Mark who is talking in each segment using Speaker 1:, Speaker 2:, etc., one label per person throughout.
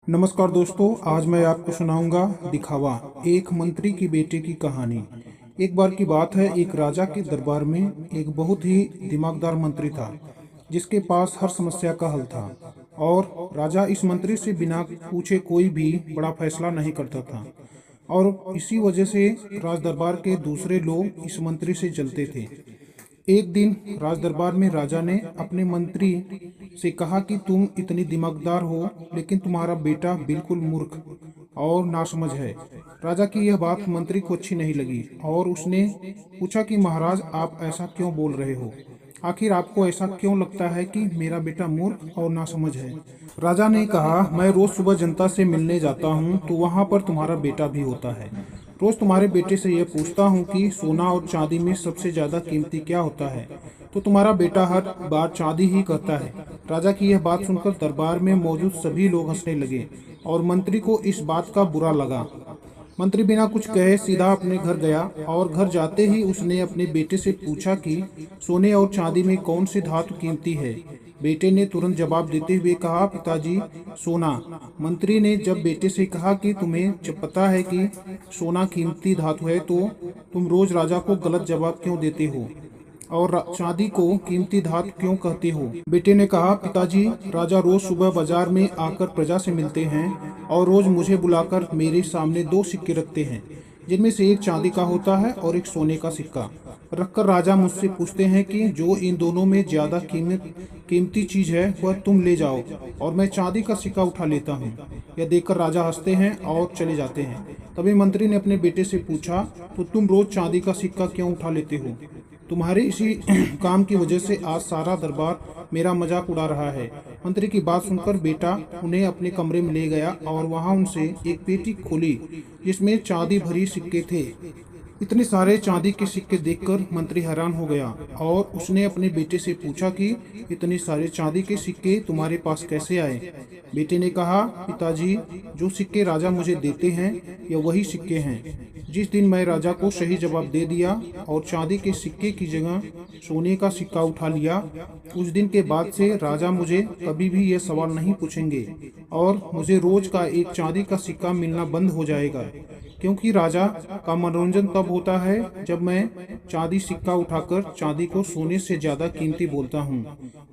Speaker 1: नमस्कार दोस्तों, आज मैं आपको सुनाऊंगा दिखावा, एक मंत्री की बेटे की कहानी। एक बार की बात है, एक राजा के दरबार में एक बहुत ही दिमागदार मंत्री था, जिसके पास हर समस्या का हल था। और राजा इस मंत्री से बिना पूछे कोई भी बड़ा फैसला नहीं करता था। और इसी वजह से राज दरबार के दूसरे लोग इस मंत्री से जलते थे। एक दिन राज दरबार में राजा ने अपने मंत्री से कहा कि तुम इतनी दिमागदार हो, लेकिन तुम्हारा बेटा बिल्कुल मूर्ख और नासमझ है। राजा की यह बात मंत्री को अच्छी नहीं लगी और उसने पूछा कि महाराज, आप ऐसा क्यों बोल रहे हो? आखिर आपको ऐसा क्यों लगता है कि मेरा बेटा मूर्ख और नासमझ है? राजा ने कहा, मैं रोज सुबह जनता से मिलने जाता हूँ तो वहाँ पर तुम्हारा बेटा भी होता है। रोज तुम्हारे बेटे से यह पूछता हूँ कि सोना और चांदी में सबसे ज्यादा कीमती क्या होता है, तो तुम्हारा बेटा हर बार चांदी ही कहता है। राजा की यह बात सुनकर दरबार में मौजूद सभी लोग हंसने लगे और मंत्री को इस बात का बुरा लगा। मंत्री बिना कुछ कहे सीधा अपने घर गया और घर जाते ही उसने अपने बेटे से पूछा कि सोने और चांदी में कौन सी धातु कीमती है। बेटे ने तुरंत जवाब देते हुए कहा, पिताजी, सोना। मंत्री ने जब बेटे से कहा कि तुम्हें जब पता है कि सोना कीमती धातु है तो तुम रोज राजा को गलत जवाब क्यों देते हो और चांदी को कीमती धातु क्यों कहते हो? बेटे ने कहा, पिताजी, राजा रोज सुबह बाजार में आकर प्रजा से मिलते हैं और रोज मुझे बुलाकर मेरे सामने दो सिक्के रखते हैं, जिनमें से एक चांदी का होता है और एक सोने का सिक्का। रखकर राजा मुझसे पूछते हैं कि जो इन दोनों में ज्यादा कीमती चीज है वह तुम ले जाओ, और मैं चांदी का सिक्का उठा लेता हूँ। यह देखकर राजा हंसते हैं और चले जाते हैं। तभी मंत्री ने अपने बेटे से पूछा, तो तुम रोज चांदी का सिक्का क्यों उठा लेते हो? तुम्हारे इसी काम की वजह से आज सारा दरबार मेरा मजाक उड़ा रहा है। मंत्री की बात सुनकर बेटा उन्हें अपने कमरे में ले गया और वहां उनसे एक पेटी खोली जिसमें चांदी भरी सिक्के थे। इतने सारे चांदी के सिक्के देखकर मंत्री हैरान हो गया और उसने अपने बेटे से पूछा कि इतने सारे चांदी के सिक्के तुम्हारे पास कैसे आए? बेटे ने कहा, पिताजी, जो सिक्के राजा मुझे देते हैं यह वही सिक्के हैं। जिस दिन मैं राजा को सही जवाब दे दिया और चांदी के सिक्के की जगह सोने का सिक्का उठा लिया, उस दिन के बाद से राजा मुझे कभी भी यह सवाल नहीं पूछेंगे और मुझे रोज का एक चांदी का सिक्का मिलना बंद हो जाएगा, क्योंकि राजा का मनोरंजन तब होता है जब मैं चांदी सिक्का उठाकर चांदी को सोने से ज्यादा कीमती बोलता हूँ।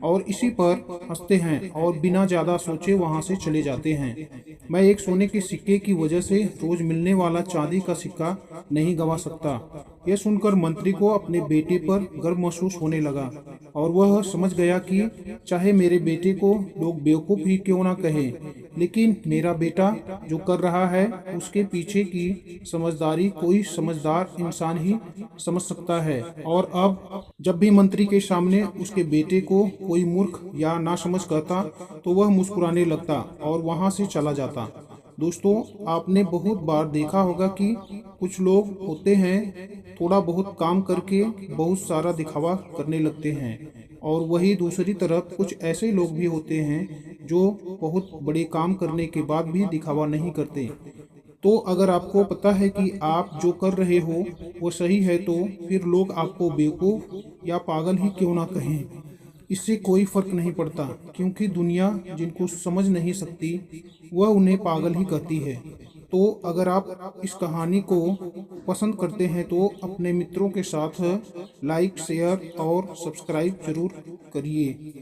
Speaker 1: और इसी पर हंसते हैं और बिना ज्यादा सोचे वहां से चले जाते हैं। मैं एक सोने के सिक्के की वजह से रोज मिलने वाला चांदी का सिक्का नहीं गंवा सकता। यह सुनकर मंत्री को अपने बेटे पर गर्व महसूस होने लगा और वह समझ गया कि चाहे मेरे बेटे को लोग बेवकूफ ही क्यों ना कहें, लेकिन मेरा बेटा जो कर रहा है उसके पीछे की समझदारी कोई समझदार इंसान ही समझ सकता है। और अब जब भी मंत्री के सामने उसके बेटे को कोई मूर्ख या नासमझ कहता तो वह मुस्कुराने लगता और वहां से चला जाता। दोस्तों, आपने बहुत बार देखा होगा कि कुछ लोग होते हैं, थोड़ा बहुत काम करके बहुत सारा दिखावा करने लगते हैं, और वही दूसरी तरफ कुछ ऐसे लोग भी होते हैं जो बहुत बड़े काम करने के बाद भी दिखावा नहीं करते। तो अगर आपको पता है कि आप जो कर रहे हो वो सही है, तो फिर लोग आपको बेवकूफ़ या पागल ही क्यों ना कहें, इससे कोई फर्क नहीं पड़ता, क्योंकि दुनिया जिनको समझ नहीं सकती वह उन्हें पागल ही कहती है। तो अगर आप इस कहानी को पसंद करते हैं तो अपने मित्रों के साथ लाइक, शेयर और सब्सक्राइब जरूर करिए।